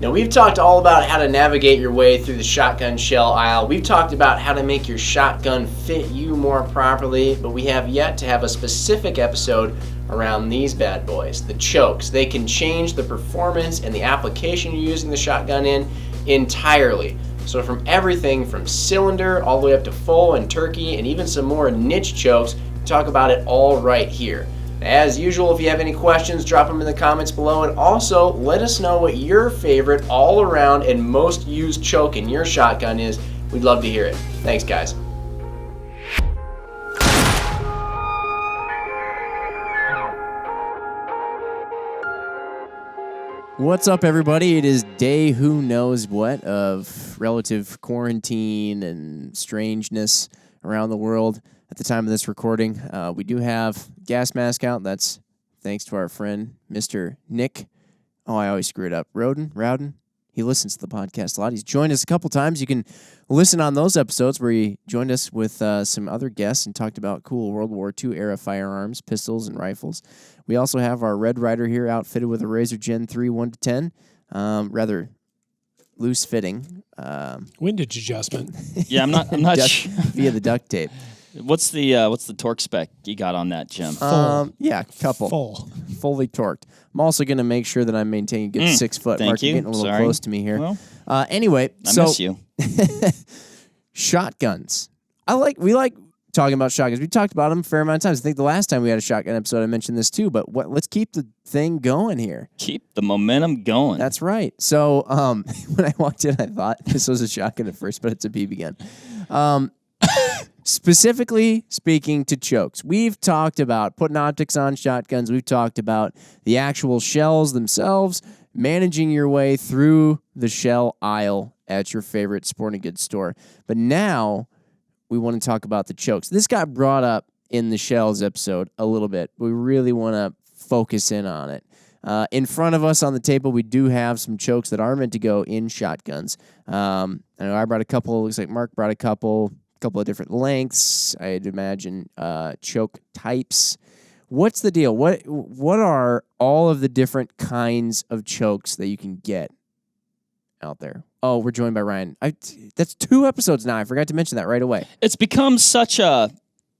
Now, we've talked all about how to navigate your way through the shotgun shell aisle. We've talked about how to make your shotgun fit you more properly, but we have yet to have a specific episode around these bad boys, the chokes. They can change the performance and the application you're using the shotgun in entirely. So from everything from cylinder all the way up to full and turkey and even some more niche chokes, we talk about it all right here. As usual, if you have any questions, drop them in the comments below, and also let us know what your favorite all-around and most used choke in your shotgun is. We'd love to hear it. Thanks, guys. What's up, everybody? It is day who knows what of relative quarantine and strangeness around the world. At the time of this recording, we do have gas mask out. That's thanks to our friend, Mr. Nick. Oh, I always screw it up. Rowden. He listens to the podcast a lot. He's joined us a couple times. You can listen on those episodes where he joined us with some other guests and talked about cool World War II era firearms, pistols, and rifles. We also have our Red Ryder here outfitted with a Razor Gen 3 1-10. Rather loose fitting. Windage adjustment. Yeah, I'm not sure. Via the duct tape. What's the torque spec you got on that, Jim? Yeah, couple. Fully torqued. I'm also going to make sure that I'm maintaining a good 6 foot. Thank Mark, you. You're getting a little close to me here. Well, anyway, I miss you. Shotguns. We like talking about shotguns. We talked about them a fair amount of times. I think the last time we had a shotgun episode, I mentioned this too. But let's keep the thing going here. Keep the momentum going. That's right. So when I walked in, I thought this was a shotgun at first, but it's a BB gun. Specifically speaking to chokes, we've talked about putting optics on shotguns. We've talked about the actual shells themselves, managing your way through the shell aisle at your favorite sporting goods store. But now we want to talk about the chokes. This got brought up in the shells episode a little bit. We really want to focus in on it. In front of us on the table, we do have some chokes that are meant to go in shotguns. I know I brought a couple. Looks like Mark brought a couple of different lengths. I'd imagine choke types. What's the deal? What are all of the different kinds of chokes that you can get out there? Oh, we're joined by Ryan. That's 2 episodes now. I forgot to mention that right away. It's become such a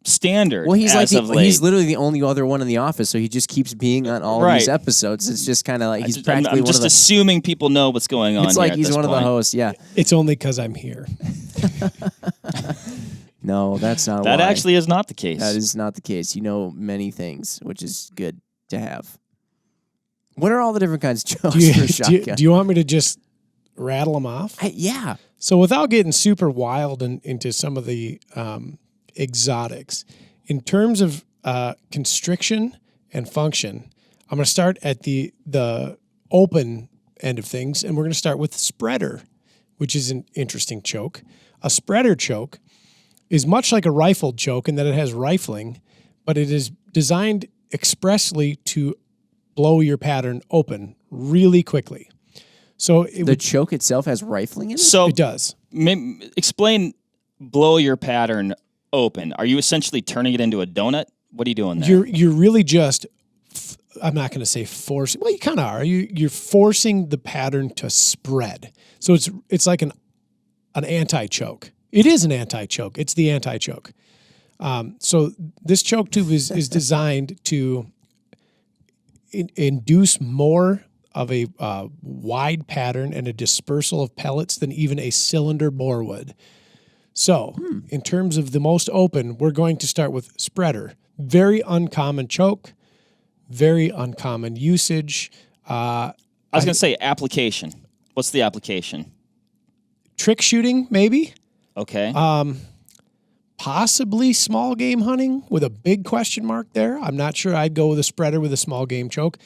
standard. Well, he's he's literally the only other one in the office, so he just keeps being on all of these episodes. It's just kind of like he's practically I'm just assuming people know what's going on. It's like he's one of the hosts. Yeah, it's only because I'm here. No, that's not. That actually is not the case. That is not the case. You know many things, which is good to have. What are all the different kinds of chokes for a shotgun? Do you want me to just rattle them off? Yeah. So without getting super wild into some of the exotics, in terms of constriction and function, I'm going to start at the open end of things, and we're going to start with spreader, which is an interesting choke. A spreader choke is much like a rifled choke in that it has rifling, but it is designed expressly to blow your pattern open really quickly. So the choke itself has rifling in it? So it does. Explain blow your pattern open. Are you essentially turning it into a donut? What are you doing there? You're really just, I'm not going to say force. Well, you kind of are. You're forcing the pattern to spread. So it's like an anti-choke. It is an anti-choke. It's the anti-choke. So this choke tube is designed to induce more of a wide pattern and a dispersal of pellets than even a cylinder bore would. So in terms of the most open, we're going to start with spreader. Very uncommon choke, very uncommon usage. I was going to say application. What's the application? Trick shooting, maybe. Okay. Possibly small game hunting with a big question mark there. I'm not sure I'd go with a spreader with a small game choke.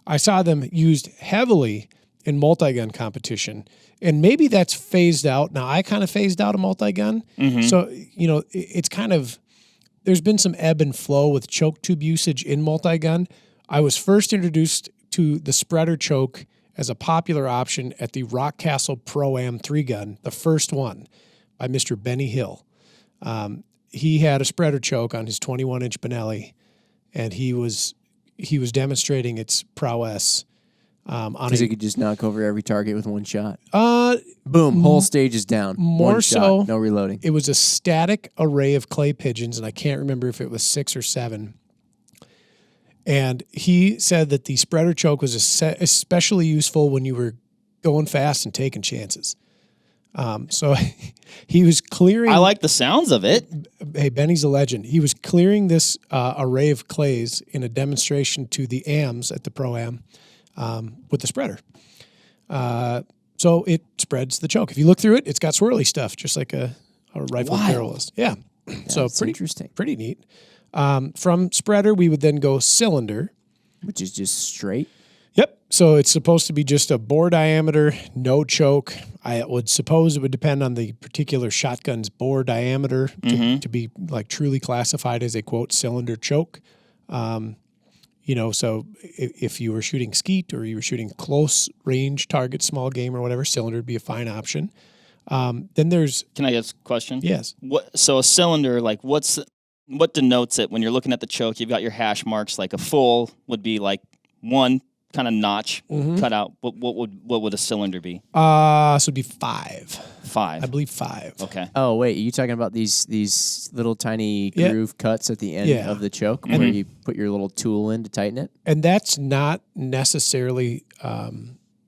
I saw them used heavily in multi-gun competition, and maybe that's phased out. Now, I kind of phased out a multi-gun. Mm-hmm. So, it's kind of, there's been some ebb and flow with choke tube usage in multi-gun. I was first introduced to the spreader choke as a popular option at the Rock Castle Pro-Am 3-gun, the first one, by Mr. Benny Hill. He had a spreader choke on his 21-inch Benelli, and he was demonstrating its prowess On Because it could just knock over every target with one shot. uh, Boom, whole stage is down. more one so- shot, no reloading. it was a static array of clay pigeons, and I can't remember if it was 6 or 7. And he said that the spreader choke was especially useful when you were going fast and taking chances. So he was clearing. I like the sounds of it. Hey, Benny's a legend. He was clearing this array of clays in a demonstration to the AMs at the Pro-Am with the spreader. So it spreads the choke. If you look through it, it's got swirly stuff, just like a rifle barrel is. Yeah. So That's pretty interesting. Pretty neat. From spreader, we would then go cylinder. Which is just straight. Yep. So it's supposed to be just a bore diameter, no choke. I would suppose it would depend on the particular shotgun's bore diameter to be like truly classified as a quote cylinder choke. So if you were shooting skeet or you were shooting close range target, small game or whatever, cylinder would be a fine option. Then there's Can I ask a question? yes. So a cylinder, like what denotes it when you're looking at the choke? You've got your hash marks. Like a full would be like one kind of notch cut out. What would a cylinder be? So it'd be 5. 5. I believe 5. Okay. Oh, wait, are you talking about these little tiny Yeah. groove cuts at the end Yeah. of the choke where you put your little tool in to tighten it? And that's not necessarily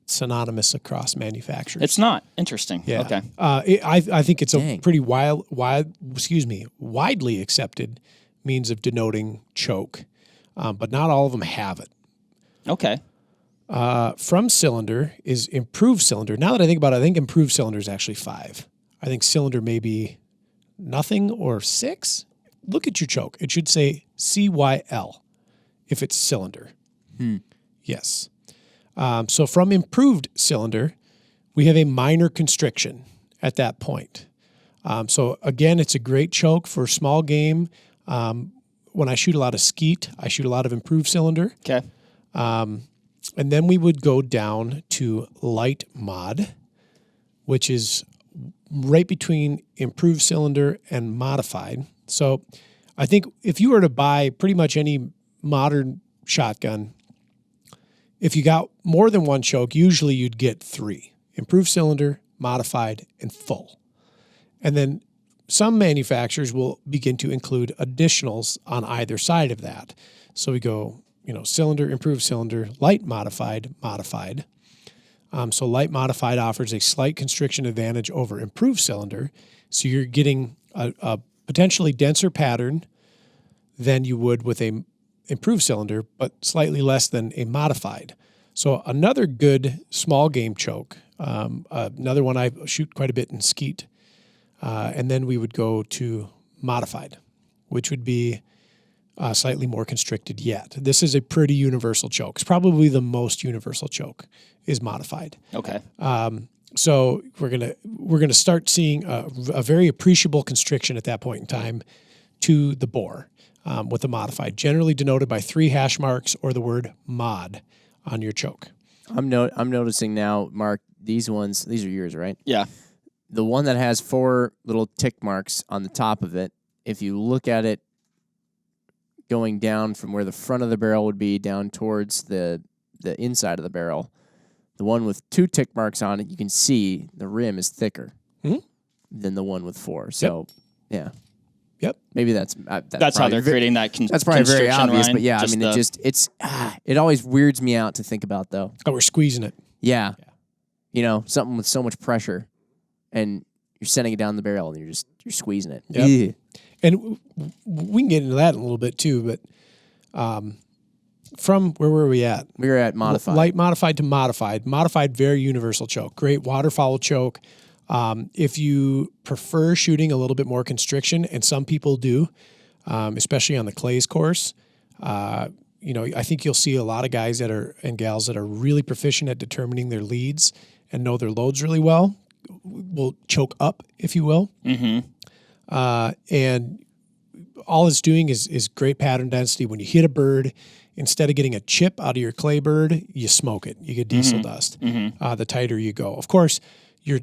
synonymous across manufacturers. It's not. Interesting. Yeah. Okay. I think it's a Dang. pretty widely accepted means of denoting choke, but not all of them have it. Okay. From cylinder is improved cylinder. Now that I think about it, I think improved cylinder is actually 5. I think cylinder may be nothing or 6. Look at your choke. It should say CYL if it's cylinder. Yes. So from improved cylinder, we have a minor constriction at that point. So again, it's a great choke for small game. When I shoot a lot of skeet, I shoot a lot of improved cylinder. Okay. And then we would go down to light mod, which is right between improved cylinder and modified. So I think if you were to buy pretty much any modern shotgun, if you got more than one choke, usually you'd get 3: improved cylinder, modified, and full. And then some manufacturers will begin to include additionals on either side of that. So we go, cylinder, improved cylinder, light modified, modified. So light modified offers a slight constriction advantage over improved cylinder. So you're getting a potentially denser pattern than you would with a improved cylinder, but slightly less than a modified. So another good small game choke, another one I shoot quite a bit in skeet. And then we would go to modified, which would be slightly more constricted yet. This is a pretty universal choke. It's probably the most universal choke is modified. Okay. So we're gonna start seeing a very appreciable constriction at that point in time to the bore with the modified, generally denoted by 3 hash marks or the word mod on your choke. I'm noticing now, Mark, these are yours, right? Yeah. The one that has 4 little tick marks on the top of it, if you look at it going down from where the front of the barrel would be down towards the inside of the barrel, the one with 2 tick marks on it, you can see the rim is thicker than the one with 4. So, yeah. Yep. Maybe that's That's how they're creating that That's probably very constriction, obvious, Ryan. but yeah, it always weirds me out to think about, though. Oh, we're squeezing it. Yeah. Something with so much pressure, and you're sending it down the barrel, and you're squeezing it. Yep. Ugh. And we can get into that in a little bit too, but from where were we at? We were at modified. Light modified to modified. Modified, very universal choke. Great waterfowl choke. If you prefer shooting a little bit more constriction, and some people do, especially on the clays course, I think you'll see a lot of guys and gals that are really proficient at determining their leads and know their loads really well, will choke up, if you will. Mm-hmm. And all it's doing is great pattern density. When you hit a bird, instead of getting a chip out of your clay bird, you smoke it. You get diesel dust. The tighter you go. Of course, your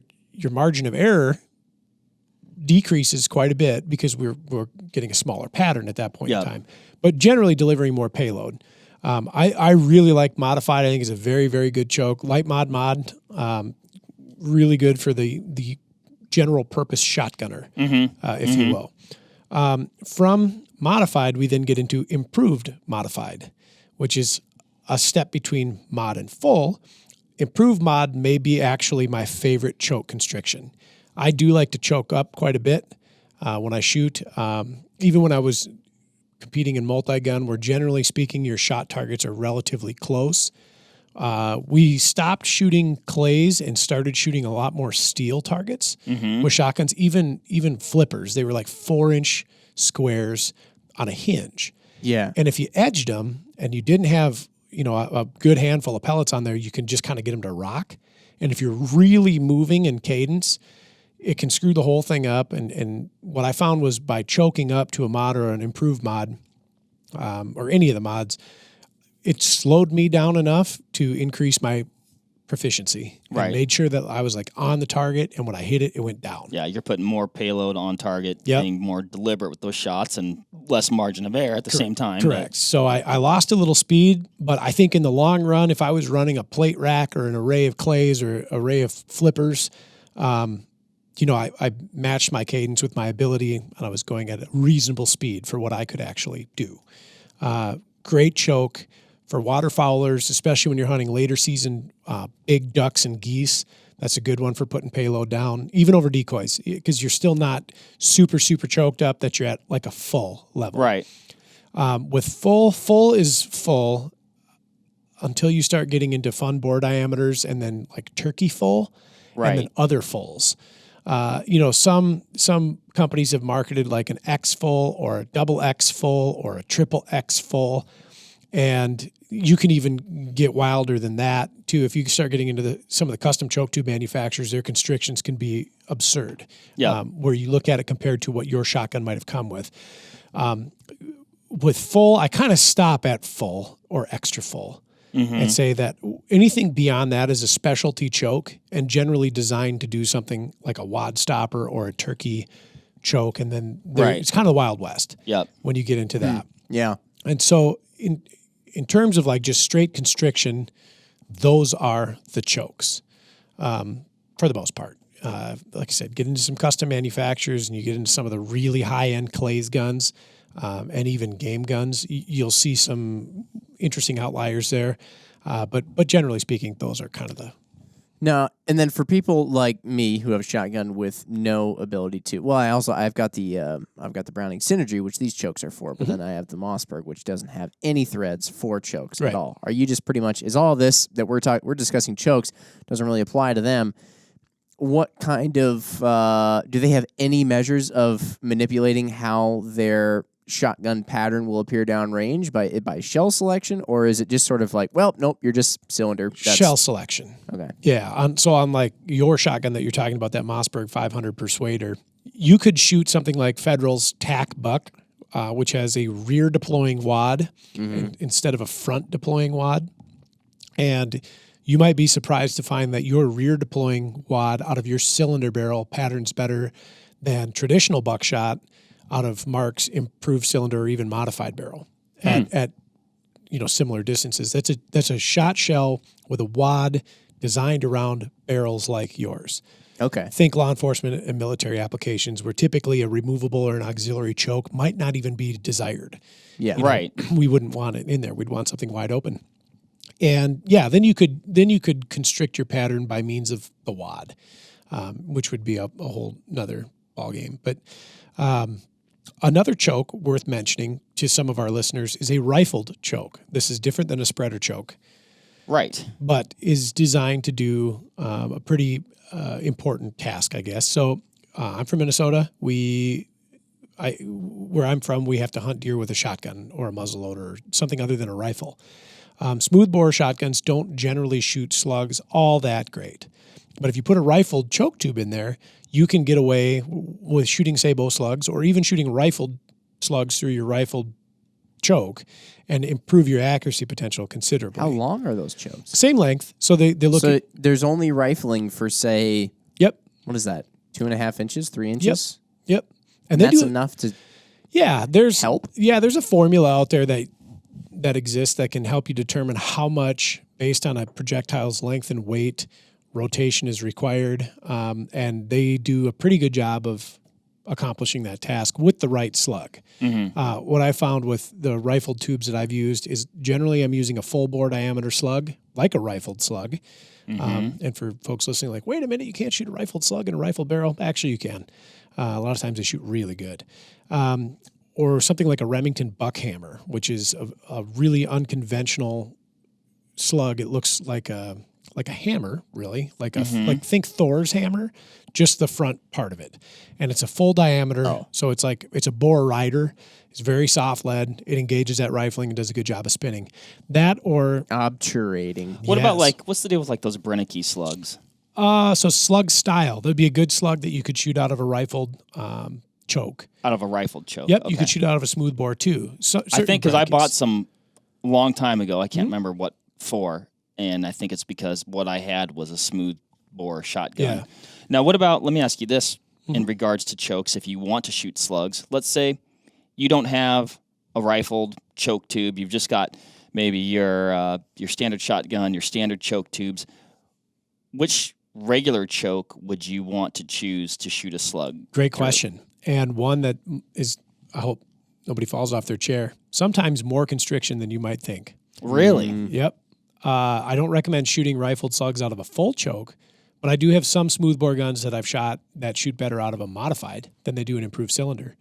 margin of error decreases quite a bit because we're getting a smaller pattern at that point in time. But generally delivering more payload. I really like Modified. I think it's a very, very good choke. Light mod, really good for the general purpose shotgunner, if you will. From Modified, we then get into Improved Modified, which is a step between mod and full. Improved mod may be actually my favorite choke constriction. I do like to choke up quite a bit when I shoot. Even when I was competing in multi-gun, where generally speaking, your shot targets are relatively close. We stopped shooting clays and started shooting a lot more steel targets with shotguns, even flippers. They were like 4-inch squares on a hinge. Yeah. And if you edged them and you didn't have, a good handful of pellets on there, you can just kind of get them to rock. And if you're really moving in cadence, it can screw the whole thing up. And what I found was by choking up to a mod or an improved mod, or any of the mods, it slowed me down enough to increase my proficiency. Right. And made sure that I was like on the target, and when I hit it, it went down. Yeah, you're putting more payload on target, being more deliberate with those shots and less margin of error at the same time. Correct. So I lost a little speed, but I think in the long run, if I was running a plate rack or an array of clays or an array of flippers, I matched my cadence with my ability, and I was going at a reasonable speed for what I could actually do. Great choke for waterfowlers, especially when you're hunting later season big ducks and geese. That's a good one for putting payload down, even over decoys, because you're still not super, super choked up that you're at like a full level. Right. With full is full until you start getting into fun bore diameters, and then like turkey full, and then other fulls. Some companies have marketed like an X full or a double X full or a triple X full. And you can even get wilder than that too. If you start getting into some of the custom choke tube manufacturers, their constrictions can be absurd. Yeah. Where you look at it compared to what your shotgun might have come with. With full, I kind of stop at full or extra full and say that anything beyond that is a specialty choke and generally designed to do something like a wad stopper or a turkey choke. And then it's kind of the Wild West when you get into that. Yeah. And so in terms of like just straight constriction, those are the chokes for the most part. Like I said, get into some custom manufacturers and you get into some of the really high-end clays guns and even game guns. You'll see some interesting outliers there. But generally speaking, those are kind of the... No, and then for people like me who have a shotgun with no ability to, well, I've got the Browning Synergy, which these chokes are for, but then I have the Mossberg, which doesn't have any threads for chokes at all. Are you just pretty much, is all this that we're discussing chokes doesn't really apply to them? What kind of do they have any measures of manipulating how their shotgun pattern will appear downrange by shell selection, or is it just sort of like, well, nope, you're just cylinder? Shell selection. Okay. Yeah. So on like your shotgun that you're talking about, that Mossberg 500 Persuader, you could shoot something like Federal's TAC Buck, which has a rear deploying wad instead of a front deploying wad. And you might be surprised to find that your rear deploying wad out of your cylinder barrel patterns better than traditional buckshot out of Mark's improved cylinder or even modified barrel at similar distances. That's a shot shell with a wad designed around barrels like yours. Okay. Think law enforcement and military applications where typically a removable or an auxiliary choke might not even be desired. Yeah. Right. We wouldn't want it in there. We'd want something wide open. And then you could constrict your pattern by means of the wad, which would be a whole nother ballgame. But another choke worth mentioning to some of our listeners is a rifled choke. This is different than a spreader choke. Right. But is designed to do a pretty important task, I guess. So I'm from Minnesota. Where I'm from, we have to hunt deer with a shotgun or a muzzleloader or something other than a rifle. Smoothbore shotguns don't generally shoot slugs all that great. But if you put a rifled choke tube in there, you can get away with shooting sabot slugs or even shooting rifled slugs through your rifled choke and improve your accuracy potential considerably. How long are those chokes? Same length. So they look So there's only rifling for, say... Yep. What is that? 2.5 inches, 3 inches? Yep. And that's enough to there's help? Yeah, there's a formula out there that that exists that can help you determine how much, based on a projectile's length and weight, rotation is required. And they do a pretty good job of accomplishing that task with the right slug. What I found with the rifled tubes that I've used is generally I'm using a full bore diameter slug, like a rifled slug. And for folks listening, like, wait a minute, you can't shoot a rifled slug in a rifled barrel. Actually, you can. A lot of times they shoot really good. Or something like a Remington buckhammer, which is a really unconventional slug. It looks like a hammer, really, like think Thor's hammer, just the front part of it, and it's a full diameter. So it's a bore rider. It's very soft lead. It engages that rifling and does a good job of spinning. That or obturating. What about what's the deal with those Brennecke slugs? So slug style. That'd be a good slug that you could shoot out of a rifled choke. Out of a rifled choke. Yep, you could shoot out of a smooth bore too. I think because I bought some a long time ago. I can't remember what for, and I think it's because what I had was a smooth bore shotgun. Yeah. Now, what about? Let me ask you this in regards to chokes. If you want to shoot slugs, let's say you don't have a rifled choke tube. You've just got maybe your standard shotgun, your standard choke tubes. Which regular choke would you want to choose to shoot a slug? Great question. And one that is, I hope nobody falls off their chair, sometimes more constriction than you might think. Really? Yep. I don't recommend shooting rifled slugs out of a full choke, but I do have some smoothbore guns that I've shot that shoot better out of a modified than they do an improved cylinder.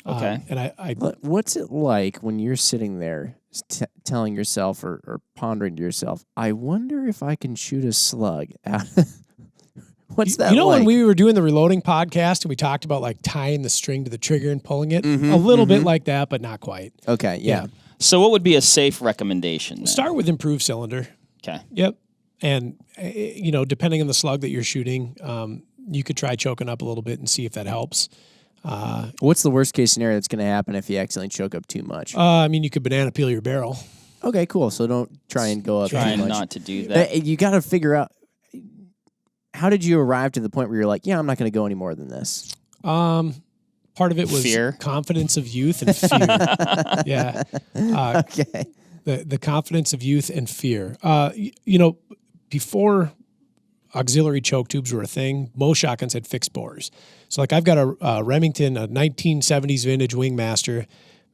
Okay. And What's it like when you're sitting there telling yourself or pondering to yourself, I wonder if I can shoot a slug out? What's that like? When we were doing the reloading podcast and we talked about like tying the string to the trigger and pulling it, a little bit like that, but not quite. Okay, yeah. So what would be a safe recommendation then? Start with improved cylinder. Okay. Yep. And, depending on the slug that you're shooting, you could try choking up a little bit and see if that helps. What's the worst case scenario that's going to happen if you accidentally choke up too much? You could banana peel your barrel. Okay, cool. So don't try and go up too Trying much. not to do that. You got to figure out, how did you arrive to the point where you're like, yeah, I'm not going to go any more than this? Part of it was Fear. confidence of youth and fear. Yeah. Okay. The confidence of youth and fear. Before auxiliary choke tubes were a thing, most shotguns had fixed bores. So like I've got a Remington, a 1970s vintage Wingmaster,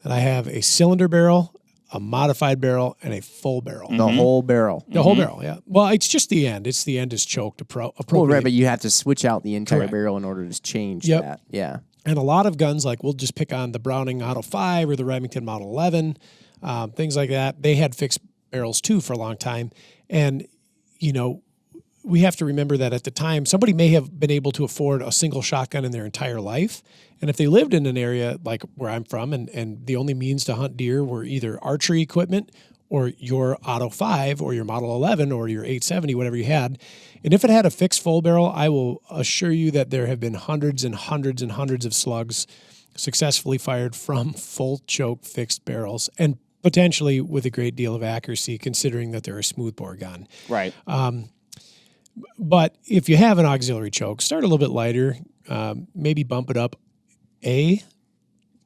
and I have a cylinder barrel, a modified barrel, and a full barrel. The whole barrel. The whole barrel, yeah. Well, it's just the end. It's the end is choked appropriately. Well, right, but you have to switch out the entire Correct. barrel in order to change Yep. that. Yeah. And a lot of guns, like we'll just pick on the Browning Auto 5 or the Remington Model 11, things like that. They had fixed barrels too for a long time. And, we have to remember that at the time, somebody may have been able to afford a single shotgun in their entire life. And if they lived in an area like where I'm from and the only means to hunt deer were either archery equipment or your Auto 5 or your Model 11 or your 870, whatever you had. And if it had a fixed full barrel, I will assure you that there have been hundreds and hundreds and hundreds of slugs successfully fired from full choke fixed barrels and potentially with a great deal of accuracy considering that they're a smoothbore gun. Right. But if you have an auxiliary choke, start a little bit lighter, maybe bump it up a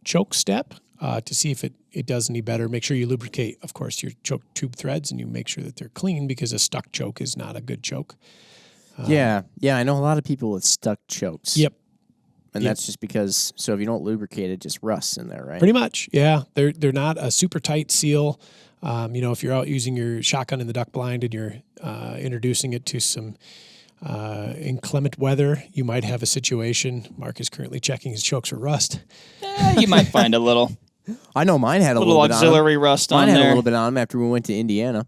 choke step to see if it does any better. Make sure you lubricate, of course, your choke tube threads and you make sure that they're clean because a stuck choke is not a good choke. Yeah, I know a lot of people with stuck chokes. Yep. And that's just because, so if you don't lubricate, it just rusts in there, right? Pretty much, yeah. They're not a super tight seal. If you're out using your shotgun in the duck blind and you're introducing it to some inclement weather, you might have a situation. Mark is currently checking his chokes for rust. You might find a little I know mine had a little little bit auxiliary rust on on Mine had there. a little bit on them after we went to Indiana.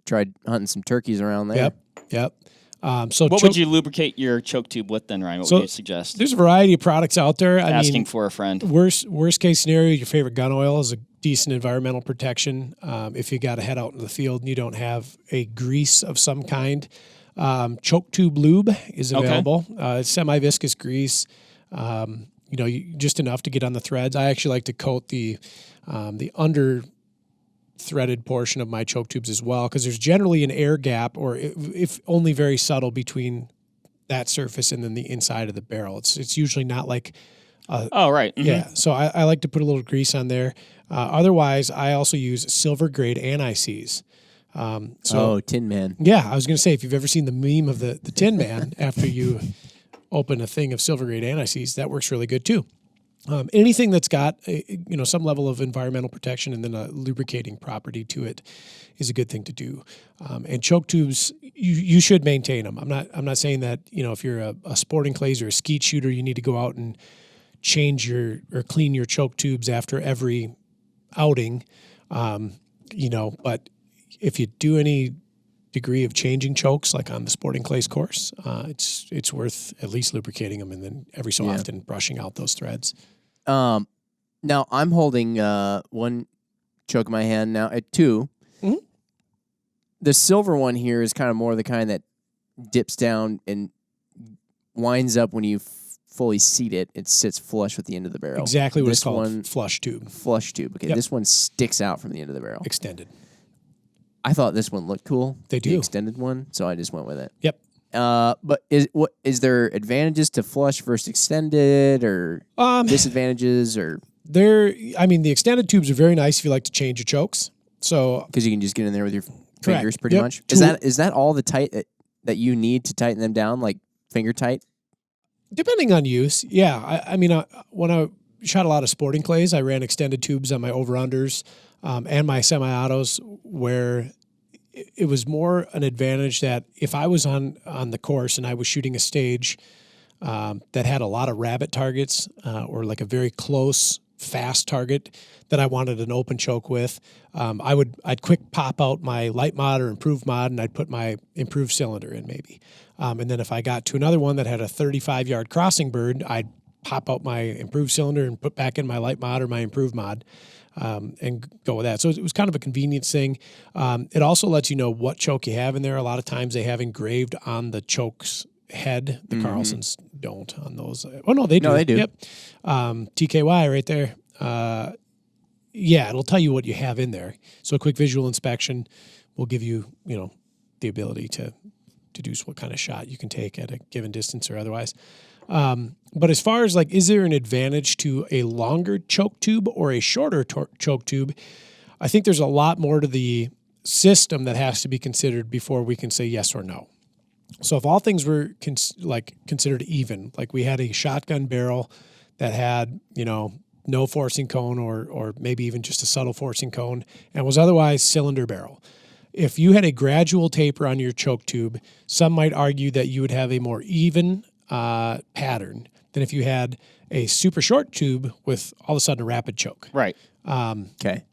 Tried hunting some turkeys around there. Yep. What would you lubricate your choke tube with then, Ryan? What would you suggest? There's a variety of products out there. Asking for a friend. Worst case scenario, your favorite gun oil is a decent environmental protection. If you got to head out into the field and you don't have a grease of some kind, choke tube lube is available. It's semi-viscous grease. Just enough to get on the threads. I actually like to coat the under threaded portion of my choke tubes as well because there's generally an air gap or if only very subtle between that surface and then the inside of the barrel. It's usually not like Oh, right. Mhm. Yeah, so I like to put a little grease on there. Otherwise, I also use silver grade anti-seize. Tin Man. Yeah, I was going to say, if you've ever seen the meme of the Tin Man after you open a thing of silver grade anti-seize, that works really good too. Anything that's got some level of environmental protection and then a lubricating property to it is a good thing to do. And choke tubes, you should maintain them. I'm not saying that if you're a sporting clays or a skeet shooter, you need to go out and change or clean your choke tubes after every outing. But if you do any degree of changing chokes, like on the sporting clays course, it's worth at least lubricating them and then every so often brushing out those threads. Now I'm holding one choke in my hand now at 2. Mm-hmm. The silver one here is kind of more the kind that dips down and winds up when you fully seat it. It sits flush with the end of the barrel. Exactly what this it's called, one, flush tube. Flush tube. Okay, This one sticks out from the end of the barrel. Extended. I thought this one looked cool. They do. The extended one, so I just went with it. Yep. But is there advantages to flush versus extended, or disadvantages, or the extended tubes are very nice if you like to change your chokes. So because you can just get in there with your Correct. fingers, pretty Yep. much. Is that all the tight that you need to tighten them down, like finger tight? Depending on use, yeah. When I shot a lot of sporting clays, I ran extended tubes on my over-unders and my semi-autos, where it was more an advantage that if I was on the course and I was shooting a stage that had a lot of rabbit targets or like a very close, fast target that I wanted an open choke with, I'd quick pop out my light mod or improved mod, and I'd put my improved cylinder in maybe. And then if I got to another one that had a 35-yard crossing bird, I'd pop out my improved cylinder and put back in my light mod or my improved mod and go with that. So it was kind of a convenience thing. It also lets you know what choke you have in there. A lot of times they have engraved on the choke's head. The Carlsons don't on those. Oh, no, they do. No, they do. Yep. TKY right there. It'll tell you what you have in there. So a quick visual inspection will give you, the ability to deduce what kind of shot you can take at a given distance or otherwise. But as far as is there an advantage to a longer choke tube or a shorter choke tube? I think there's a lot more to the system that has to be considered before we can say yes or no. So if all things were considered even, like we had a shotgun barrel that had, no forcing cone or maybe even just a subtle forcing cone and was otherwise cylinder barrel. If you had a gradual taper on your choke tube, some might argue that you would have a more even pattern than if you had a super short tube with all of a sudden a rapid choke. Right. Okay.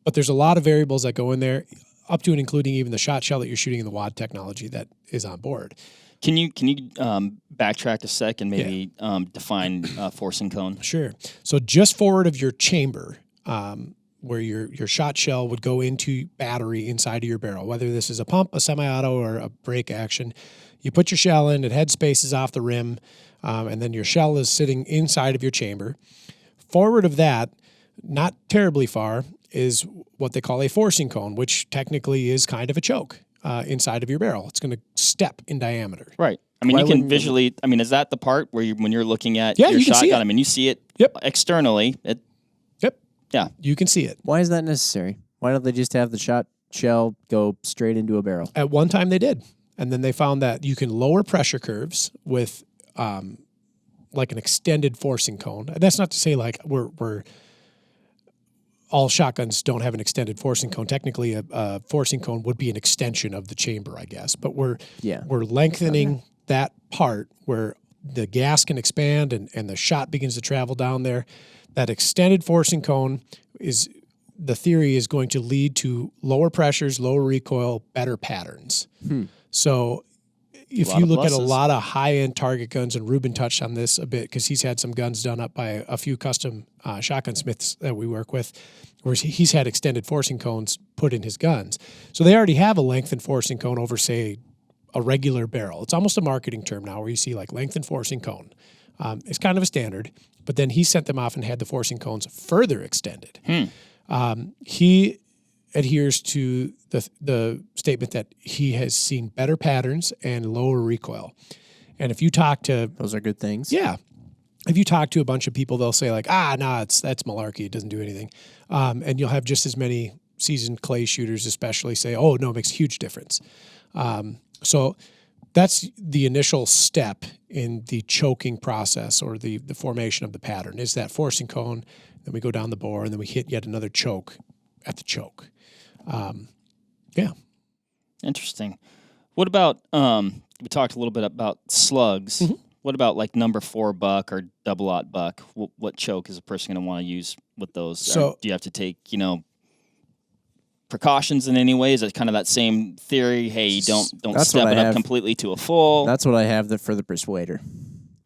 But there's a lot of variables that go in there, up to and including even the shot shell that you're shooting in the WAD technology that is on board. Can you backtrack a sec and maybe define forcing cone? Sure. So just forward of your chamber, where your shot shell would go into battery inside of your barrel, whether this is a pump, a semi-auto, or a brake action. You put your shell in, it head spaces off the rim, and then your shell is sitting inside of your chamber. Forward of that, not terribly far, is what they call a forcing cone, which technically is kind of a choke inside of your barrel. It's going to step in diameter. Right. You can visually, is that the part where when you're looking at your you can see shotgun, it. you see it externally. Yep. Yeah. You can see it. Why is that necessary? Why don't they just have the shot shell go straight into a barrel? At one time they did. And then they found that you can lower pressure curves with like an extended forcing cone. And that's not to say we're all shotguns don't have an extended forcing cone. Technically, a forcing cone would be an extension of the chamber, I guess. But we're lengthening that part where the gas can expand and the shot begins to travel down there. That extended forcing cone the theory is going to lead to lower pressures, lower recoil, better patterns. So if you look at a lot of high-end target guns, and Ruben touched on this a bit because he's had some guns done up by a few custom shotgun smiths that we work with, where he's had extended forcing cones put in his guns. So they already have a lengthened forcing cone over, say, a regular barrel. It's almost a marketing term now where you see lengthened forcing cone. It's kind of a standard, but then he sent them off and had the forcing cones further extended. He adheres to the statement that he has seen better patterns and lower recoil. And if you talk to... Those are good things. Yeah. if you talk to a bunch of people, they'll say like, that's malarkey. It doesn't do anything. And you'll have just as many seasoned clay shooters especially say, oh, no, it makes a huge difference. So that's the initial step in the choking process or the formation of the pattern is that forcing cone. Then we go down the bore and then we hit yet another choke at the choke. Yeah. Interesting. What about, we talked a little bit about slugs. Mm-hmm. What about like number 4 buck or double-aught buck? What choke is a person going to want to use with those? So do you have to take, precautions in any way? Is it kind of that same theory? Hey, you don't step it up completely to a full. That's what I have for the Persuader.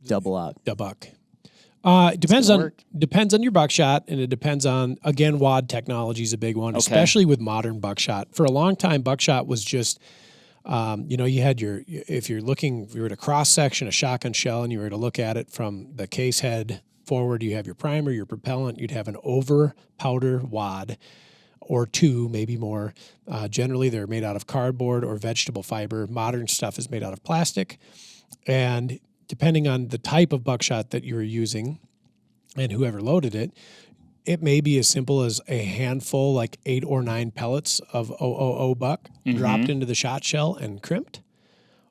Double-aught. Buck. Depends on your buckshot, and it depends on, again, wad technology is a big one, especially with modern buckshot. For a long time, buckshot was just, you had if you were at a cross section, a shotgun shell, and you were to look at it from the case head forward, you have your primer, your propellant, you'd have an over powder wad or 2, maybe more. Generally, they're made out of cardboard or vegetable fiber. Modern stuff is made out of plastic. And depending on the type of buckshot that you're using and whoever loaded it, it may be as simple as a handful, like 8 or 9 pellets of 000 buck dropped into the shot shell and crimped,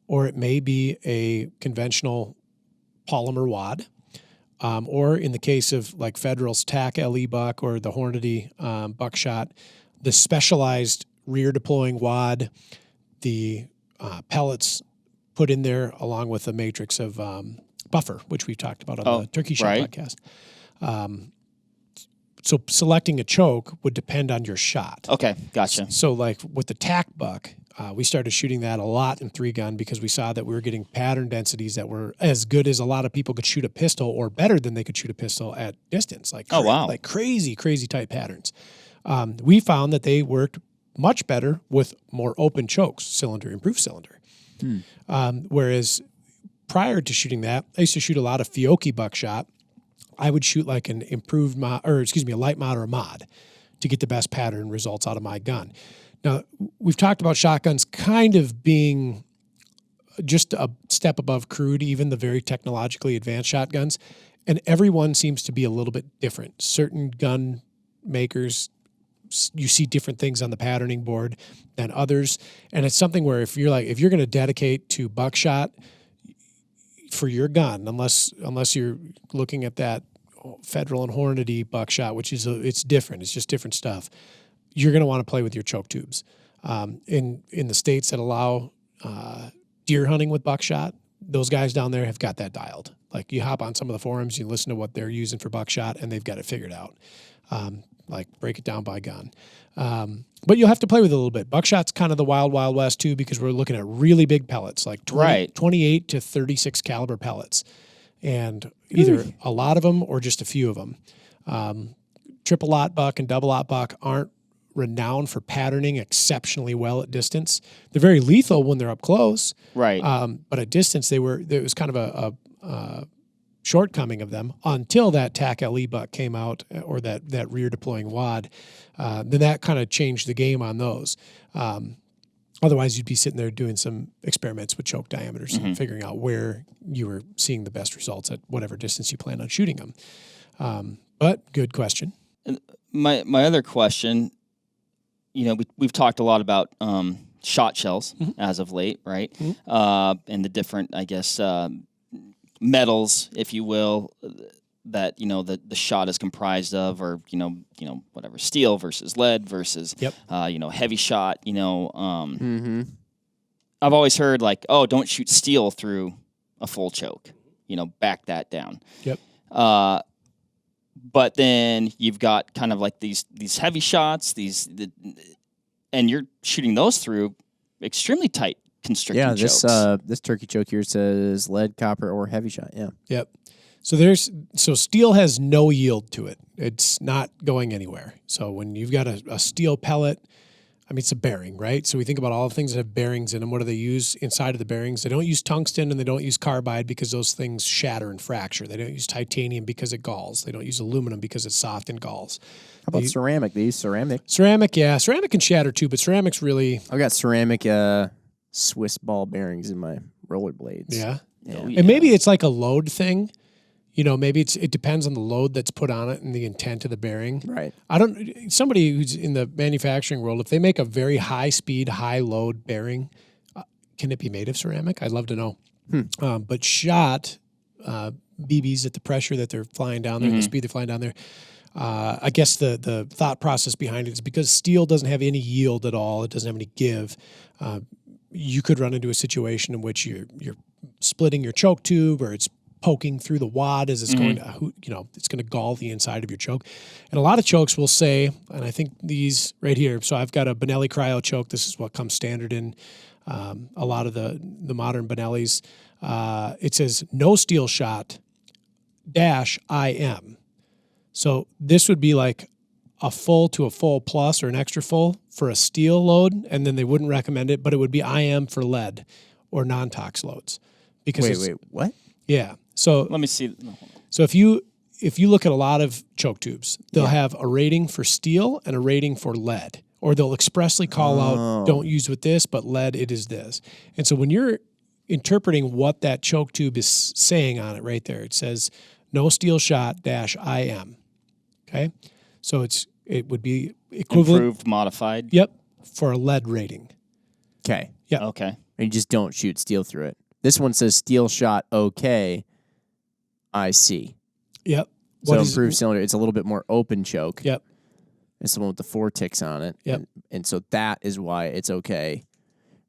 or it may be a conventional polymer wad, or in the case of like Federal's TAC LE buck or the Hornady buckshot, the specialized rear deploying wad, the pellets put in there along with a matrix of buffer, which we've talked about on the Turkey Shot podcast. So selecting a choke would depend on your shot. Okay, gotcha. So like with the TAC buck, we started shooting that a lot in 3-gun because we saw that we were getting pattern densities that were as good as a lot of people could shoot a pistol or better than they could shoot a pistol at distance. Like like crazy tight patterns. We found that they worked much better with more open chokes, improved cylinder. Whereas prior to shooting that, I used to shoot a lot of Fiocchi buckshot. I would shoot like an improved a light mod or a mod to get the best pattern results out of my gun. Now, we've talked about shotguns kind of being just a step above crude, even the very technologically advanced shotguns, and everyone seems to be a little bit different. Certain gun makers, you see different things on the patterning board than others, and it's something where if you're going to dedicate to buckshot for your gun, unless you're looking at that Federal and Hornady buckshot, which is it's different. It's just different stuff. You're going to want to play with your choke tubes. In the states that allow deer hunting with buckshot, those guys down there have got that dialed. Like you hop on some of the forums, you listen to what they're using for buckshot, and they've got it figured out. Like break it down by gun. But you'll have to play with it a little bit. Buckshot's kind of the wild, wild west too, because we're looking at really big pellets, like 28 to 36 caliber pellets. And either a lot of them or just a few of them. Triple-aught buck and double-aught buck aren't renowned for patterning exceptionally well at distance. They're very lethal when they're up close. Right. But at distance, there was kind of a shortcoming of them until that TAC LE buck came out, or that rear deploying wad. Then that kind of changed the game on those. Otherwise, you'd be sitting there doing some experiments with choke diameters and figuring out where you were seeing the best results at whatever distance you plan on shooting them. But good question. My other question, we've talked a lot about shot shells as of late, right? And the different, I guess, metals, if you will, that the shot is comprised of, or whatever, steel versus lead versus heavy shot. I've always heard like, oh, don't shoot steel through a full choke. Back that down. Yep. But then you've got kind of like these heavy shots, and you're shooting those through extremely tight constricting chokes. This turkey choke here says lead, copper, or heavy shot. Yeah. Yep. So steel has no yield to it. It's not going anywhere. So when you've got a steel pellet, it's a bearing, right? So we think about all the things that have bearings in them. What do they use inside of the bearings? They don't use tungsten and they don't use carbide because those things shatter and fracture. They don't use titanium because it galls. They don't use aluminum because it's soft and galls. How about ceramic? They use ceramic. Ceramic, yeah. Ceramic can shatter too, but ceramic's really... I've got ceramic Swiss ball bearings in my roller blades. Yeah. Oh, And maybe it's like a load thing. maybe it depends on the load that's put on it and the intent of the bearing. Right. Somebody who's in the manufacturing world, if they make a very high speed, high load bearing, can it be made of ceramic? I'd love to know. But shot BBs at the pressure that they're flying down there, the speed they're flying down there. I guess the thought process behind it is because steel doesn't have any yield at all. It doesn't have any give. You could run into a situation in which you're splitting your choke tube, or it's poking through the wad as it's going to, it's going to gall the inside of your choke. And a lot of chokes will say, and I think these right here, so I've got a Benelli Cryo choke. This is what comes standard in a lot of the modern Benellis. It says no steel shot -IM. So this would be like a full to a full plus or an extra full for a steel load, and then they wouldn't recommend it, but it would be IM for lead or non-tox loads. Because Wait, what? Yeah. So Let me see. so if you look at a lot of choke tubes, they'll have a rating for steel and a rating for lead, or they'll expressly call out, don't use with this, but lead, it is this. And so when you're interpreting what that choke tube is saying on it right there, it says no steel shot -IM. Okay. So it would be equivalent. Improved, modified. Yep. For a lead rating. Okay. Yeah. Okay. And you just don't shoot steel through it. This one says steel shot okay, IC. Yep. So improved cylinder. It's a little bit more open choke. Yep. It's the one with the Vortex on it. Yep. And so that is why it's okay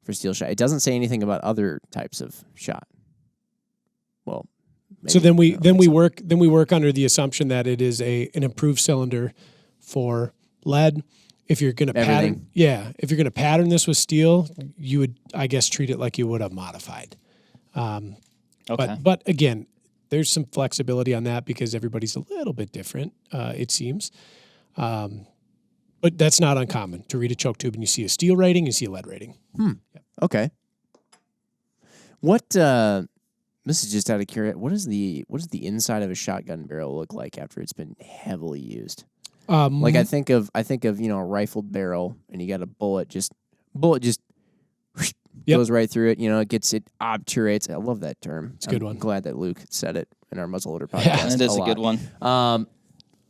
for steel shot. It doesn't say anything about other types of shot. Well, so then we work under the assumption that it is an improved cylinder for lead. If you're going to pattern, if you're going to pattern this with steel, you would, I guess, treat it like you would have modified. Okay. But again, there's some flexibility on that because everybody's a little bit different, it seems. But that's not uncommon to read a choke tube and you see a steel rating, you see a lead rating. Yep. Okay. What? This is just out of curiosity. What does the inside of a shotgun barrel look like after it's been heavily used? Like I think of a rifled barrel, and you got a bullet just goes right through it. It obturates. I love that term. It's a good one. I'm glad that Luke said it in our muzzleloader podcast. Yeah, it is a good one.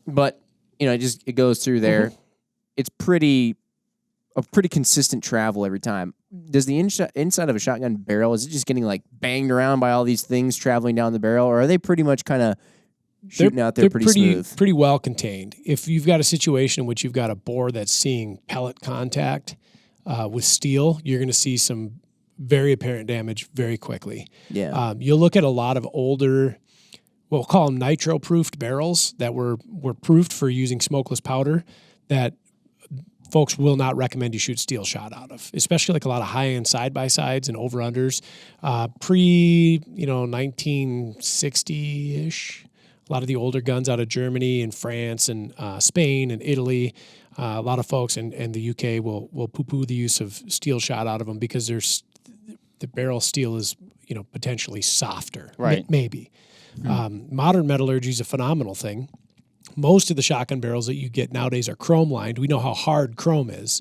But it goes through there. It's a pretty consistent travel every time. Does the inside of a shotgun barrel, is it just getting like banged around by all these things traveling down the barrel, or are they pretty much kind of shooting out there pretty smooth? Pretty well contained. If you've got a situation in which you've got a bore that's seeing pellet contact with steel, you're going to see some very apparent damage very quickly. Yeah. You'll look at a lot of older, we'll call them nitro-proofed barrels that were proofed for using smokeless powder that folks will not recommend you shoot steel shot out of, especially like a lot of high-end side-by-sides and over-unders. Pre-1960-ish, a lot of the older guns out of Germany and France and Spain and Italy, a lot of folks and the UK will poo-poo the use of steel shot out of them because the barrel steel is potentially softer, right? Maybe. Modern metallurgy is a phenomenal thing. Most of the shotgun barrels that you get nowadays are chrome lined. We know how hard chrome is.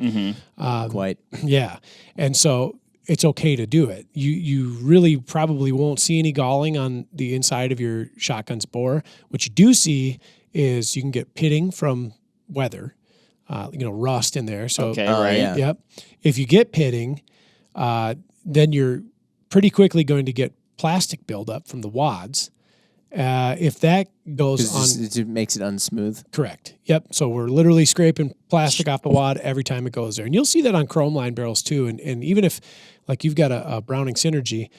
Quite. Yeah. And so it's okay to do it. You really probably won't see any galling on the inside of your shotgun's bore. What you do see is you can get pitting from weather, rust in there. So, okay, right. Yeah. Yep. If you get pitting, then you're pretty quickly going to get plastic buildup from the wads. If that goes on, it makes it unsmooth. Correct. Yep. So we're literally scraping plastic off the wad every time it goes there, and you'll see that on chrome line barrels too. And even if, like, you've got a Browning Synergy,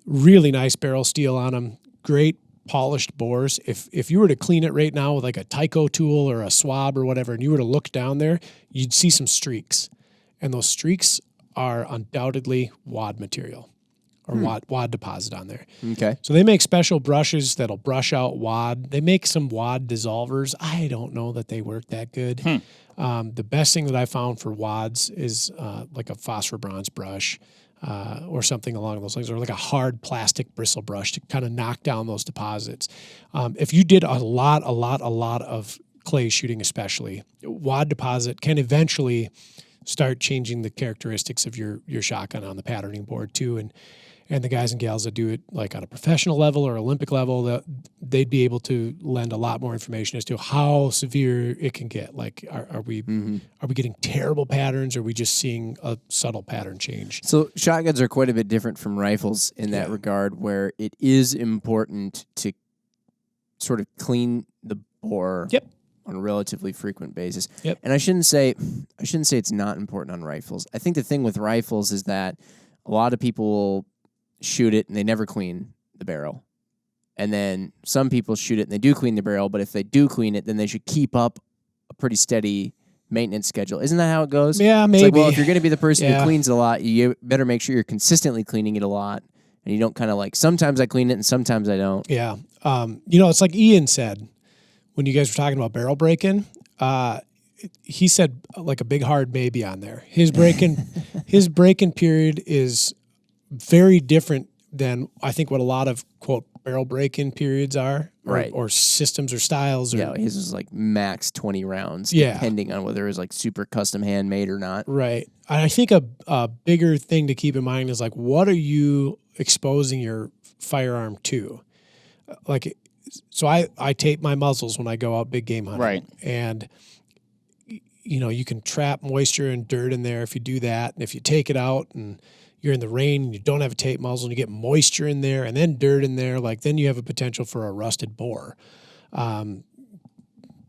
really nice barrel steel on them, great polished bores. If you were to clean it right now with like a Tyco tool or a swab or whatever, and you were to look down there, you'd see some streaks, and those streaks are undoubtedly wad material. Or wad deposit on there. Okay. So they make special brushes that'll brush out wad. They make some wad dissolvers. I don't know that they work that good. The best thing that I found for wads is like a phosphor bronze brush or something along those lines, or like a hard plastic bristle brush to kind of knock down those deposits. If you did a lot of clay shooting especially, wad deposit can eventually start changing the characteristics of your shotgun on the patterning board too. and the guys and gals that do it like on a professional level or Olympic level, that they'd be able to lend a lot more information as to how severe it can get. Like, are we getting terrible patterns, or are we just seeing a subtle pattern change? So shotguns are quite a bit different from rifles in that regard, where it is important to sort of clean the bore on a relatively frequent basis. And I shouldn't say it's not important on rifles. I think the thing with rifles is that a lot of people will shoot it and they never clean the barrel. And then some people shoot it and they do clean the barrel, but if they do clean it, then they should keep up a pretty steady maintenance schedule. Isn't that how it goes? Yeah, maybe. It's like, well, if you're going to be the person who cleans a lot, you better make sure you're consistently cleaning it a lot. And you don't kind of like, sometimes I clean it and sometimes I don't. Yeah. It's like Ian said when you guys were talking about barrel breaking. He said like a big hard maybe on there. His break-in period is very different than I think what a lot of quote barrel break-in periods are, or systems or styles. Or, his was like max 20 rounds, depending on whether it was like super custom handmade or not. Right. And I think a bigger thing to keep in mind is like, what are you exposing your firearm to? Like, so I tape my muzzles when I go out big game hunting. Right. And you can trap moisture and dirt in there if you do that. And if you take it out and you're in the rain and you don't have a tape muzzle and you get moisture in there and then dirt in there, like then you have a potential for a rusted bore,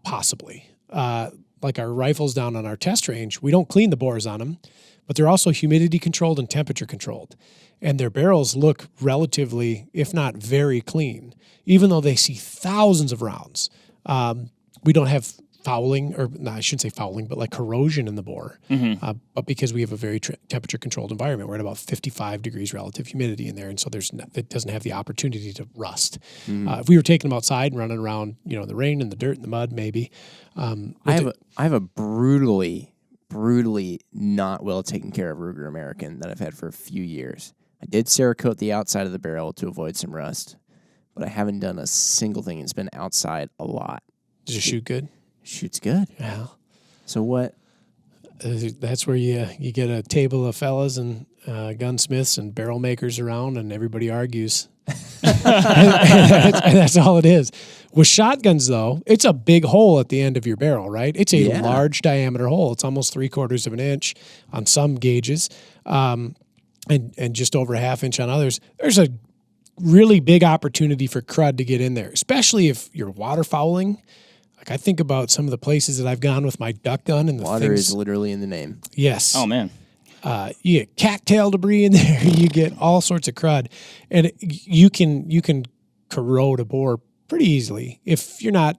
possibly. Like our rifles down on our test range, we don't clean the bores on them, but they're also humidity controlled and temperature controlled. And their barrels look relatively, if not very clean, even though they see thousands of rounds. We don't have fouling, or no, I shouldn't say fouling, but like corrosion in the bore. But because we have a very temperature controlled environment, we're at about 55 degrees relative humidity in there. And so it doesn't have the opportunity to rust. If we were taking them outside and running around, in the rain and the dirt and the mud, maybe. I have a brutally not well taken care of Ruger American that I've had for a few years. I did Cerakote the outside of the barrel to avoid some rust, but I haven't done a single thing. It's been outside a lot. Does it shoot good? Shoots good. Yeah. So what? That's where you get a table of fellas and gunsmiths and barrel makers around, and everybody argues. and that's all it is. With shotguns, though, it's a big hole at the end of your barrel, right? It's a large diameter hole. It's almost 3/4 of an inch on some gauges, and just over a half inch on others. There's a really big opportunity for crud to get in there, especially if you're waterfowling. Like I think about some of the places that I've gone with my duck gun, and the water is literally in the name. Yes. Oh man. You get cattail debris in there. You get all sorts of crud, and you can corrode a bore pretty easily if you're not,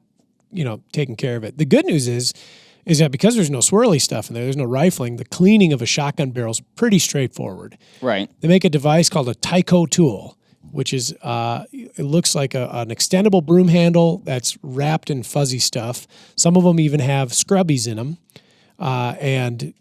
taking care of it. The good news is that because there's no swirly stuff in there, there's no rifling. The cleaning of a shotgun barrel is pretty straightforward. Right. They make a device called a Tyco tool, which is it looks like an extendable broom handle that's wrapped in fuzzy stuff. Some of them even have scrubbies in them, and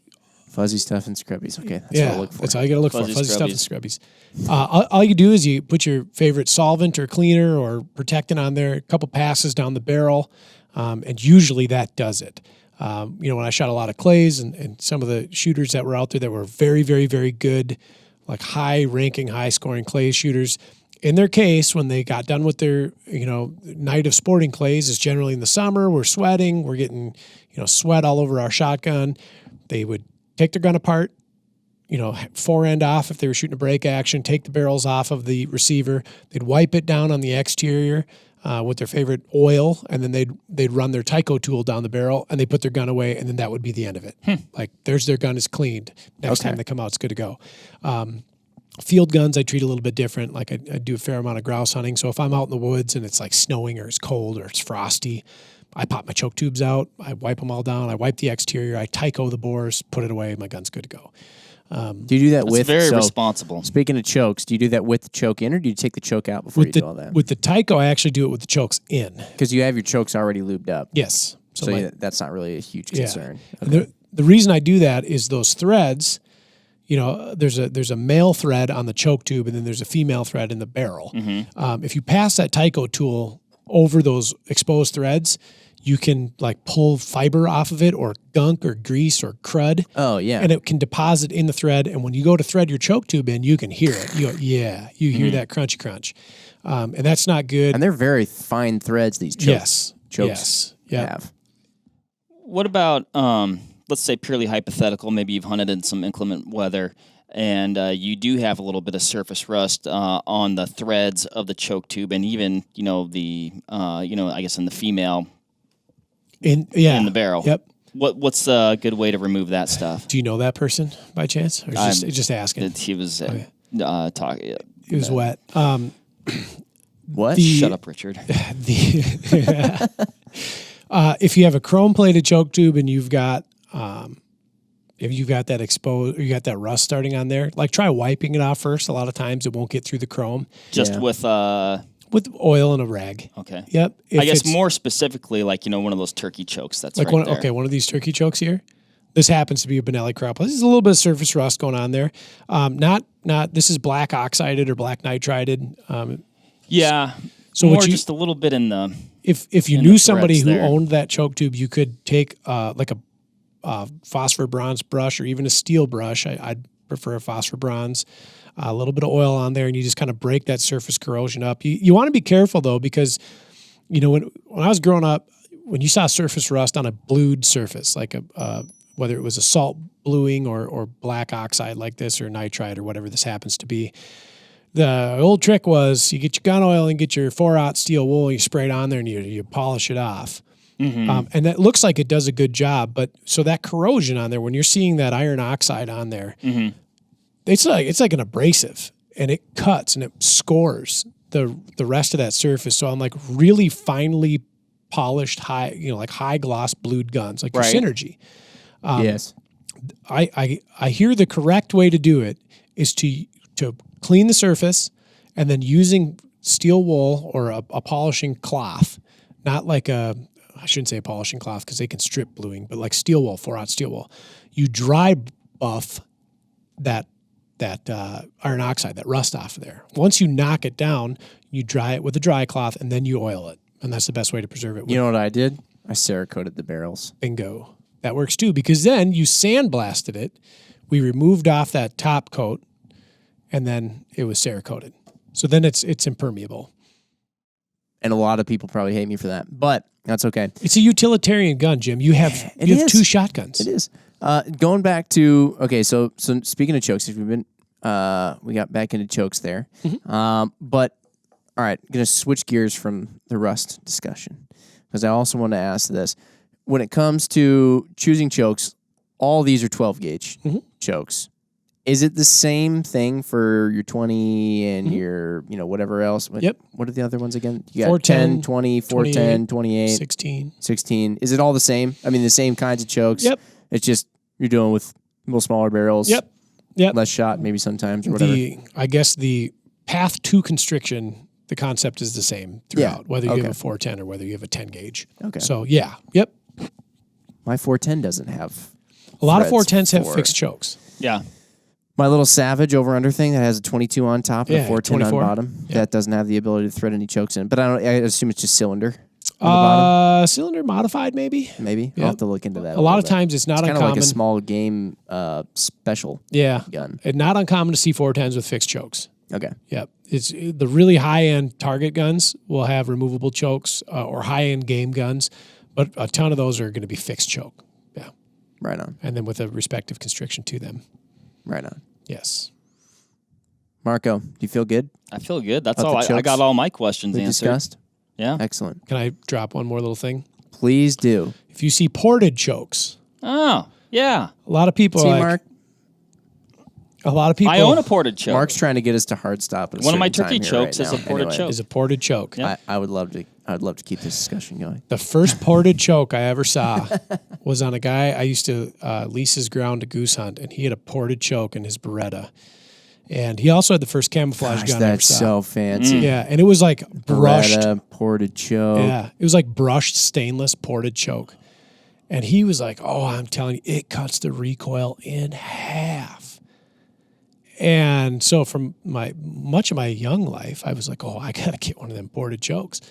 fuzzy stuff and scrubbies. Okay, that's what I look for. That's all you got to look for. Fuzzy scrubbies. Stuff and scrubbies. All you do is you put your favorite solvent or cleaner or protectant on there, a couple passes down the barrel, and usually that does it. When I shot a lot of clays and some of the shooters that were out there that were very, very, very good, like high-ranking, high-scoring clay shooters, in their case, when they got done with their, night of sporting clays, is generally in the summer. We're sweating. We're getting, sweat all over our shotgun. They would take their gun apart, fore end off if they were shooting a break action, take the barrels off of the receiver. They'd wipe it down on the exterior with their favorite oil, and then they'd run their Tyco tool down the barrel, and they put their gun away, and then that would be the end of it. Like, there's their gun is cleaned. Next time they come out, it's good to go. Field guns I treat a little bit different. Like I do a fair amount of grouse hunting. So if I'm out in the woods and it's like snowing or it's cold or it's frosty, I pop my choke tubes out. I wipe them all down. I wipe the exterior. I Tyco the bores, put it away. My gun's good to go. Do you do that with? Very responsible. Speaking of chokes, do you do that with the choke in, or do you take the choke out before you do all that? With the Tyco, I actually do it with the chokes in. Because you have your chokes already lubed up. Yes. So that's not really a huge concern. Yeah. Okay. The reason I do that is those threads. There's a male thread on the choke tube, and then there's a female thread in the barrel. If you pass that Tyco tool over those exposed threads, you can like pull fiber off of it or gunk or grease or crud. Oh, yeah. And it can deposit in the thread. And when you go to thread your choke tube in, you can hear it. You go, yeah, you hear that crunchy crunch. And that's not good. And they're very fine threads, these chokes have. What about, let's say purely hypothetical, maybe you've hunted in some inclement weather and you do have a little bit of surface rust on the threads of the choke tube and even, I guess in the female in the barrel. Yep. What's a good way to remove that stuff? Do you know that person by chance? Or just asking? He was talking. It was wet. What? Shut up, Richard. If you have a chrome-plated choke tube and you've got if you've got that exposed, or you got that rust starting on there, like try wiping it off first. A lot of times it won't get through the chrome. Just with oil and a rag. Okay. Yep. I guess more specifically, like one of those turkey chokes. That's like right there. Okay, one of these turkey chokes here. This happens to be a Benelli crop. This is a little bit of surface rust going on there. This is black oxided or black nitrided. Yeah. So more just a little bit in the. If you knew somebody who owned that choke tube, you could take like a phosphor bronze brush or even a steel brush. I'd prefer a phosphor bronze. A little bit of oil on there, and you just kind of break that surface corrosion up. You want to be careful though, because when I was growing up, when you saw surface rust on a blued surface, like whether it was a salt bluing or black oxide like this or nitride or whatever this happens to be. The old trick was you get your gun oil and get your 4/0 steel wool, and you spray it on there and you polish it off. Mm-hmm. And that looks like it does a good job, but so that corrosion on there, when you're seeing that iron oxide on there, it's like an abrasive, and it cuts and it scores the rest of that surface. So on like really finely polished high gloss blued guns, like your Synergy. Yes. I hear the correct way to do it is to clean the surface and then using steel wool or a polishing cloth, not like I shouldn't say a polishing cloth because they can strip bluing, but like steel wool, 4/0 steel wool. You dry buff that iron oxide, that rust off of there. Once you knock it down, you dry it with a dry cloth and then you oil it. And that's the best way to preserve it. You know what I did? I Cerakoted the barrels. Bingo. That works too, because then you sandblasted it. We removed off that top coat, and then it was Cerakoted. So then it's impermeable. And a lot of people probably hate me for that, but that's okay. It's a utilitarian gun, Jim. You have two shotguns. It is. Going back to so speaking of chokes, we got back into chokes there. Mm-hmm. But all right, gonna switch gears from the rust discussion because I also want to ask this: when it comes to choosing chokes, all these are 12 gauge chokes. Is it the same thing for your 20 and your, whatever else? Yep. What are the other ones again? You got 410, 20, 410, 28, 16. Is it all the same? I mean, the same kinds of chokes? Yep. It's just you're doing with a little smaller barrels. Yep. Less shot maybe sometimes or whatever. I guess the path to constriction, the concept is the same throughout, whether you have a 410 or whether you have a 10 gauge. Okay. So, yeah. Yep. My 410 doesn't have a lot of 410s have fixed chokes. Yeah. My little Savage over-under thing that has a 22 on top and a 410 on bottom, that doesn't have the ability to thread any chokes in. But I assume it's just cylinder on the bottom. Cylinder modified, maybe. Maybe. I'll have to look into that. A lot of times it's not uncommon. Kind of like a small game special gun. It's not uncommon to see 410s with fixed chokes. Okay. Yep. It's the really high-end target guns will have removable chokes or high-end game guns, but a ton of those are going to be fixed choke. Yeah. Right on. And then with a respective constriction to them. Right on. Yes. Marco, do you feel good? I feel good. That's all. I got all my questions answered. Discussed? Yeah. Excellent. Can I drop one more little thing? Please do. If you see ported chokes. Oh, yeah. A lot of people Mark? A lot of people. I own a ported choke. Mark's trying to get us to hard stop. One of my turkey chokes is a ported choke. Is a ported choke. Yeah. I would love to. I'd love to keep this discussion going. The first ported choke I ever saw was on a guy I used to lease his ground to goose hunt, and he had a ported choke in his Beretta. And he also had the first camouflage gun I ever saw. That's so fancy. Yeah, and it was like brushed. Beretta, ported choke. Yeah, it was like brushed stainless ported choke. And he was like, "Oh, I'm telling you, it cuts the recoil in half." And so from much of my young life, I was like, "Oh, I got to get one of them ported chokes."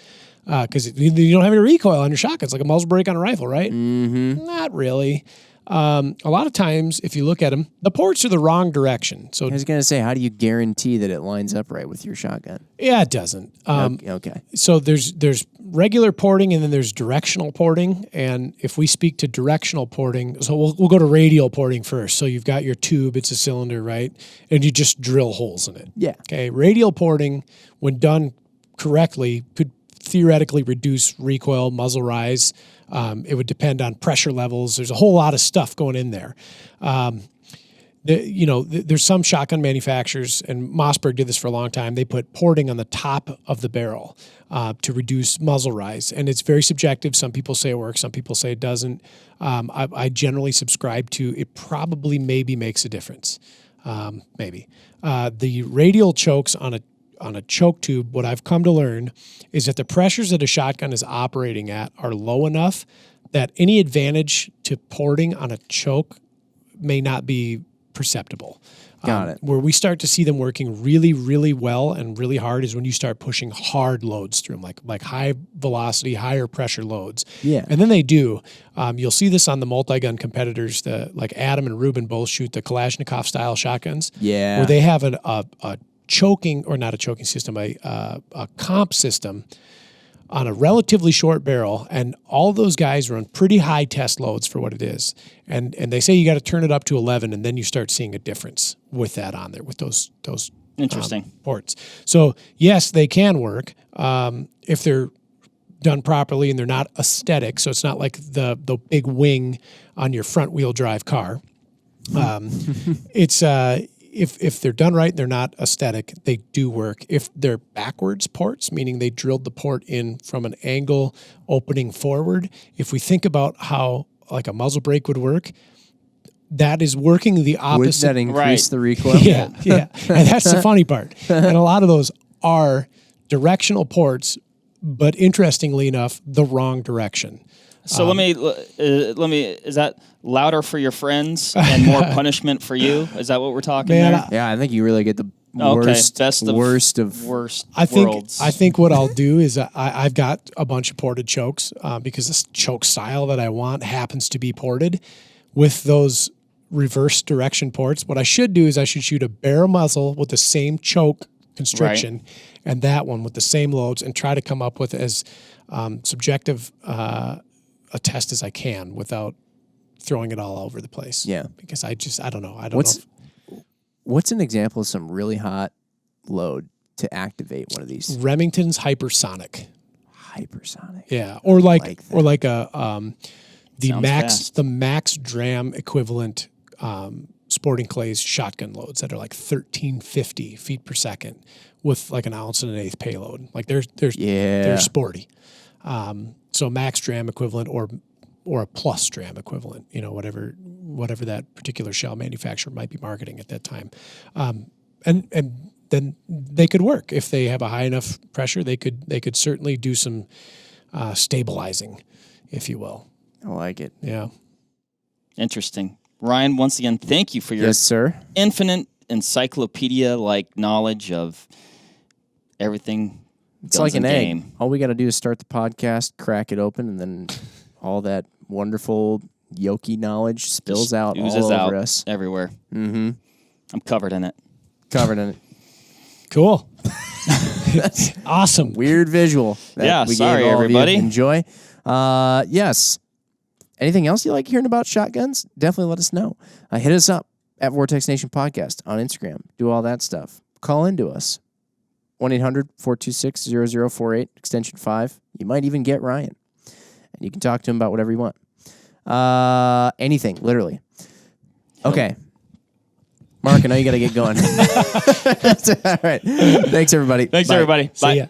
because you don't have any recoil on your shotgun. It's like a muzzle brake on a rifle, right? Mm-hmm. Not really. A lot of times, if you look at them, the ports are the wrong direction. So I was going to say, how do you guarantee that it lines up right with your shotgun? yeah, it doesn't. Okay. So there's regular porting and then there's directional porting. And if we speak to directional porting, so we'll go to radial porting first. So you've got your tube, it's a cylinder, right? And you just drill holes in it. Yeah. Okay. Radial porting, when done correctly, could theoretically reduce recoil, muzzle rise. It would depend on pressure levels. There's a whole lot of stuff going in there. There's some shotgun manufacturers, and Mossberg did this for a long time. They put porting on the top of the barrel to reduce muzzle rise, and it's very subjective. Some people say it works, some people say it doesn't. I generally subscribe to it. Probably maybe makes a difference. Maybe the radial chokes on a choke tube, what I've come to learn is that the pressures that a shotgun is operating at are low enough that any advantage to porting on a choke may not be perceptible. Got it. Where we start to see them working really, really well and really hard is when you start pushing hard loads through them, like high velocity, higher pressure loads. Yeah. And then they do. You'll see this on the multi-gun competitors. Like Adam and Ruben both shoot the Kalashnikov style shotguns. Yeah. Where they have a choking, or not a choking system, a comp system on a relatively short barrel, and all those guys run pretty high test loads for what it is. And they say you got to turn it up to 11, and then you start seeing a difference with that on there, with those Interesting. ports. So yes, they can work if they're done properly and they're not aesthetic. So it's not like the big wing on your front wheel drive car. It's if they're done right and they're not aesthetic, they do work. If they're backwards ports, meaning they drilled the port in from an angle opening forward, if we think about how like a muzzle brake would work, that is working the opposite. Would that increase the recoil? Yeah. And that's the funny part. And a lot of those are directional ports, but interestingly enough, the wrong direction. So let me. Is that louder for your friends and more punishment for you? Is that what we're talking there? Yeah, I think you really get the worst, best of worst worlds. I think what I'll do is I've got a bunch of ported chokes because this choke style that I want happens to be ported with those reverse direction ports. What I should do is I should shoot a barrel muzzle with the same choke constriction and that one with the same loads, and try to come up with as subjective a test as I can without throwing it all over the place. Yeah. Because I don't know. I don't know. What's an example of some really hot load to activate one of these? Remington's hypersonic. Hypersonic. Yeah. Or like that. or like a the Sounds fast. max dram equivalent sporting clays shotgun loads that are like 1350 feet per second with like an ounce and an eighth payload. Like they're sporty. So max dram equivalent or a plus dram equivalent, whatever that particular shell manufacturer might be marketing at that time. And then they could work. If they have a high enough pressure, they could certainly do some stabilizing, if you will. I like it. Yeah. Interesting. Ryan, once again, thank you for your Yes, sir. infinite encyclopedia-like knowledge of everything. It's like an egg. game. All we got to do is start the podcast, crack it open, and then all that wonderful yolky knowledge spills Just out oozes all over out us. everywhere. Mm-hmm. I'm covered in it. Covered in it. Cool. Awesome. Weird visual. That Yeah, we sorry, gave all of you. everybody. Enjoy. Yes. Anything else you like hearing about shotguns? Definitely let us know. Hit us up at Vortex Nation Podcast on Instagram. Do all that stuff. Call into us. 1-800-426-0048, extension 5. You might even get Ryan. And you can talk to him about whatever you want. Anything, literally. Okay. Mark, I know you got to get going. All right. Thanks, everybody. Thanks, Bye. everybody. Bye. See ya.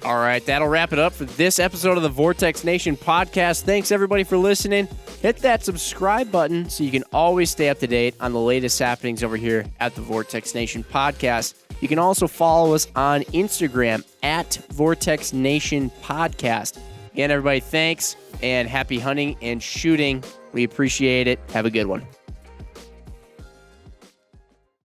All right, that'll wrap it up for this episode of the Vortex Nation podcast. Thanks, everybody, for listening. Hit that subscribe button so you can always stay up to date on the latest happenings over here at the Vortex Nation podcast. You can also follow us on Instagram at Vortex Nation Podcast. Again, everybody, thanks, and happy hunting and shooting. We appreciate it. Have a good one.